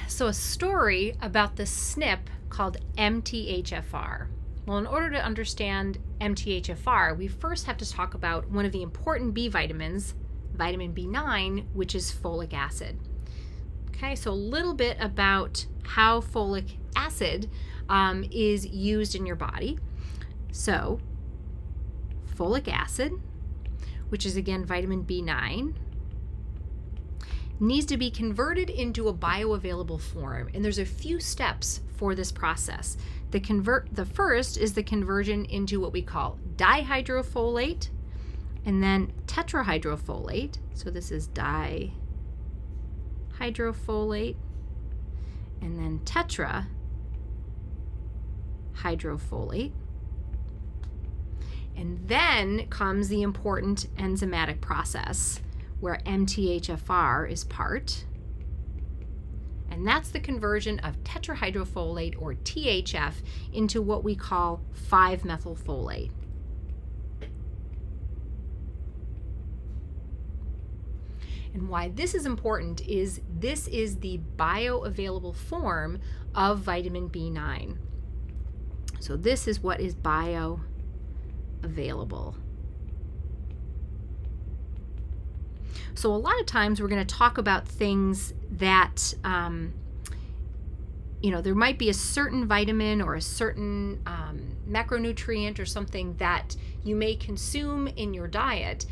So a story about the SNP called MTHFR. Well, in order to understand MTHFR, we first have to talk about one of the important B vitamins, vitamin B9, which is folic acid. Okay, so a little bit about how folic acid is used in your body. So, folic acid, which is again vitamin B9, needs to be converted into a bioavailable form, and there's a few steps for this process. The first is the conversion into what we call dihydrofolate and then tetrahydrofolate. So this is dihydrofolate and then tetrahydrofolate. And then comes the important enzymatic process where MTHFR is part. And that's the conversion of tetrahydrofolate, or THF, into what we call 5-methylfolate. And why this is important is this is the bioavailable form of vitamin B9. So this is what is bioavailable. So a lot of times we're going to talk about things that, there might be a certain vitamin or a certain macronutrient or something that you may consume in your diet,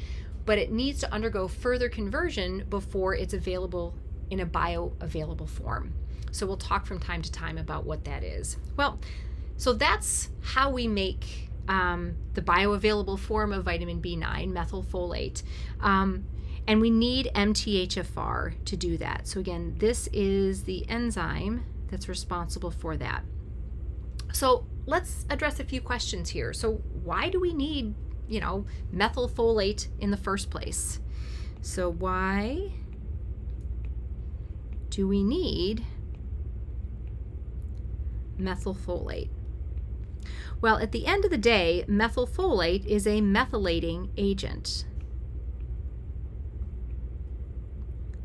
but it needs to undergo further conversion before it's available in a bioavailable form. So we'll talk from time to time about what that is. Well, so that's how we make the bioavailable form of vitamin B9, methylfolate. And we need MTHFR to do that. So again, this is the enzyme that's responsible for that. So let's address a few questions here. So why do we need, methylfolate in the first place? So why do we need methylfolate? Well, at the end of the day, methylfolate is a methylating agent.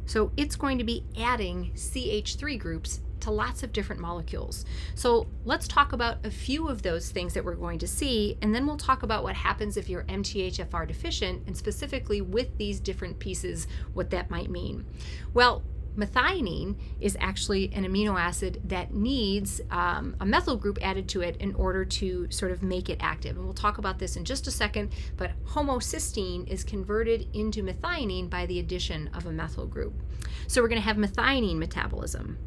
So it's going to be adding CH3 groups to lots of different molecules. So let's talk about a few of those things that we're going to see, and then we'll talk about what happens if you're MTHFR deficient, and specifically with these different pieces, what that might mean. Well, methionine is actually an amino acid that needs a methyl group added to it in order to sort of make it active. And we'll talk about this in just a second, but homocysteine is converted into methionine by the addition of a methyl group. So we're going to have methionine metabolism.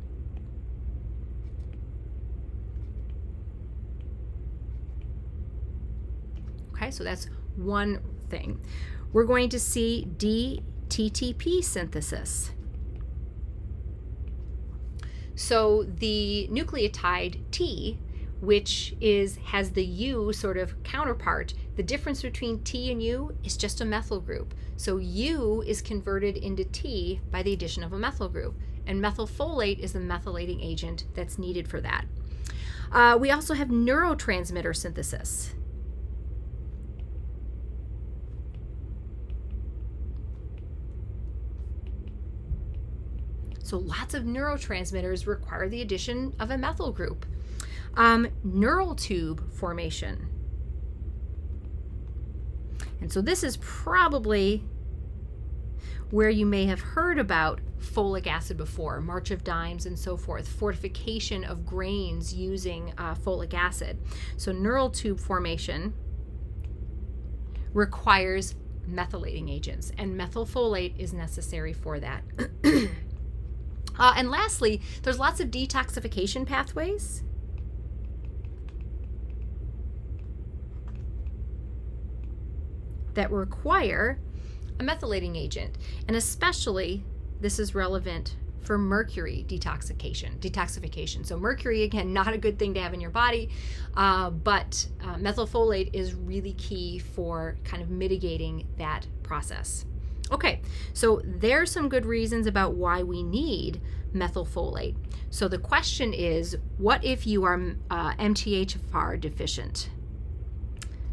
Okay, so that's one thing. We're going to see DTTP synthesis. So the nucleotide T, which has the U sort of counterpart, the difference between T and U is just a methyl group. So U is converted into T by the addition of a methyl group, and methylfolate is the methylating agent that's needed for that. We also have neurotransmitter synthesis. So lots of neurotransmitters require the addition of a methyl group. Neural tube formation. And so this is probably where you may have heard about folic acid before, March of Dimes and so forth, fortification of grains using folic acid. So neural tube formation requires methylating agents, and methylfolate is necessary for that. And lastly, there's lots of detoxification pathways. That require a methylating agent. And especially, this is relevant for mercury detoxification. So mercury, again, not a good thing to have in your body, but methylfolate is really key for kind of mitigating that process. Okay, so there's some good reasons about why we need methylfolate. So the question is, what if you are MTHFR deficient?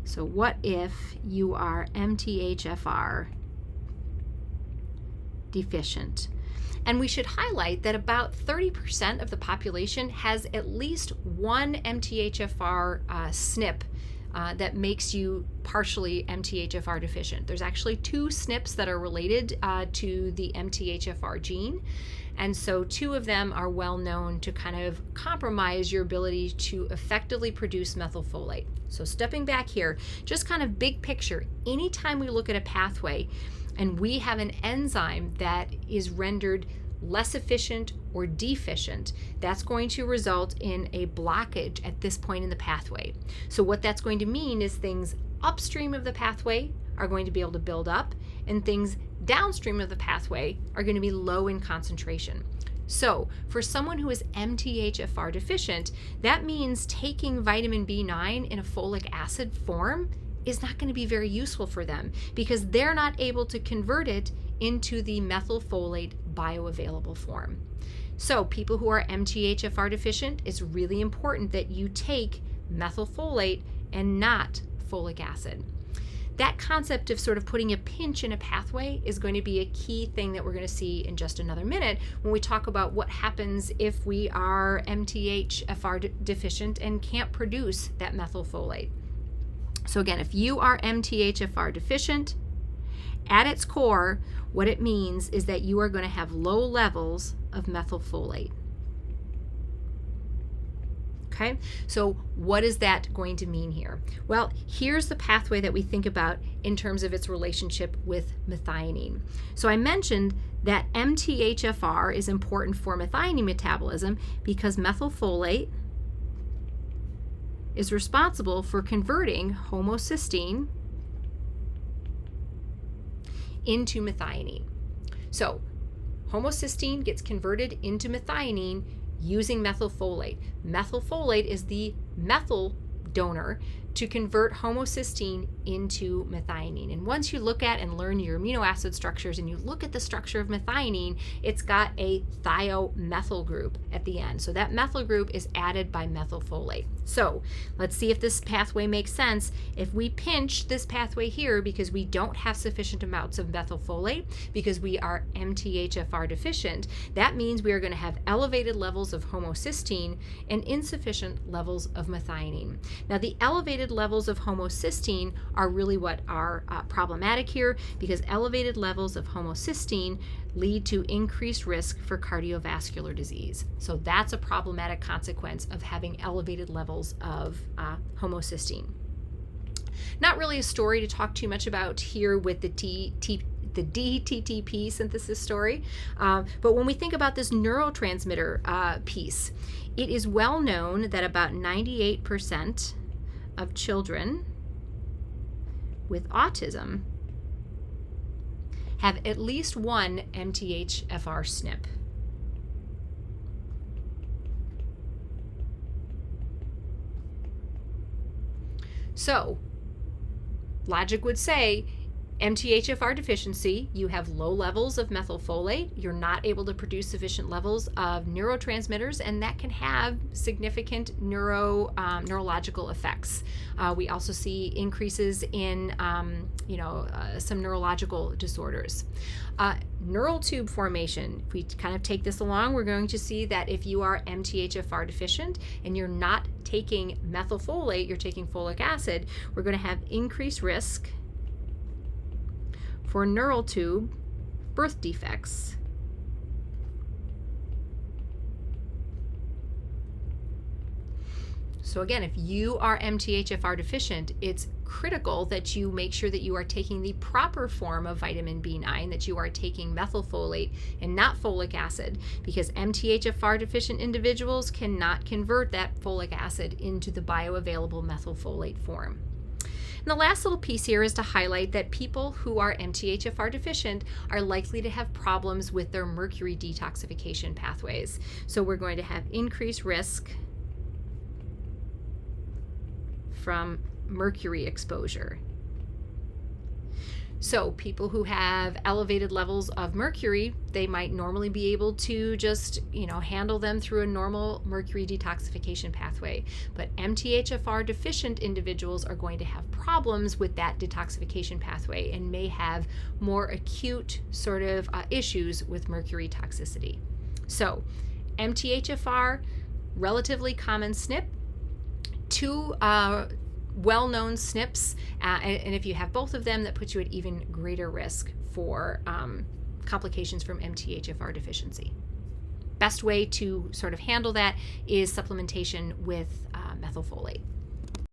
So what if you are MTHFR deficient? And we should highlight that about 30% of the population has at least one MTHFR SNP that makes you partially MTHFR deficient. There's actually 2 SNPs that are related to the MTHFR gene. And so 2 of them are well known to kind of compromise your ability to effectively produce methylfolate. So stepping back here, just kind of big picture, anytime we look at a pathway and we have an enzyme that is rendered less efficient or deficient, that's going to result in a blockage at this point in the pathway. So what that's going to mean is things upstream of the pathway are going to be able to build up, and things downstream of the pathway are going to be low in concentration. So for someone who is MTHFR deficient, that means taking vitamin B9 in a folic acid form is not going to be very useful for them because they're not able to convert it into the methylfolate bioavailable form. So people who are MTHFR deficient, it's really important that you take methylfolate and not folic acid. That concept of sort of putting a pinch in a pathway is going to be a key thing that we're going to see in just another minute when we talk about what happens if we are MTHFR deficient and can't produce that methylfolate. So again, if you are MTHFR deficient, at its core, what it means is that you are going to have low levels of methylfolate. Okay, so what is that going to mean here? Well, here's the pathway that we think about in terms of its relationship with methionine. So I mentioned that MTHFR is important for methionine metabolism because methylfolate is responsible for converting homocysteine into methionine. So homocysteine gets converted into methionine using methylfolate. Methylfolate is the methyl donor to convert homocysteine into methionine. And once you look at and learn your amino acid structures and you look at the structure of methionine, it's got a thiomethyl group at the end. So that methyl group is added by methylfolate. So let's see if this pathway makes sense. If we pinch this pathway here because we don't have sufficient amounts of methylfolate, because we are MTHFR deficient, that means we are going to have elevated levels of homocysteine and insufficient levels of methionine. Now the elevated levels of homocysteine are really what are problematic here because elevated levels of homocysteine lead to increased risk for cardiovascular disease. So that's a problematic consequence of having elevated levels of homocysteine. Not really a story to talk too much about here with the DTTP synthesis story, but when we think about this neurotransmitter piece, it is well known that about 98% of children with autism have at least one MTHFR SNP. So, logic would say MTHFR deficiency, you have low levels of methylfolate, you're not able to produce sufficient levels of neurotransmitters, and that can have significant neurological effects. We also see increases in some neurological disorders. Neural tube formation, if we kind of take this along, we're going to see that if you are MTHFR deficient and you're not taking methylfolate, you're taking folic acid, we're going to have increased risk for neural tube birth defects. So again, if you are MTHFR deficient, it's critical that you make sure that you are taking the proper form of vitamin B9, that you are taking methylfolate and not folic acid, because MTHFR deficient individuals cannot convert that folic acid into the bioavailable methylfolate form. And the last little piece here is to highlight that people who are MTHFR deficient are likely to have problems with their mercury detoxification pathways. So we're going to have increased risk from mercury exposure. So people who have elevated levels of mercury, they might normally be able to just, handle them through a normal mercury detoxification pathway. But MTHFR deficient individuals are going to have problems with that detoxification pathway and may have more acute sort of issues with mercury toxicity. So MTHFR, relatively common SNP, two well-known SNPs, and if you have both of them, that puts you at even greater risk for complications from MTHFR deficiency. Best way to sort of handle that is supplementation with methylfolate.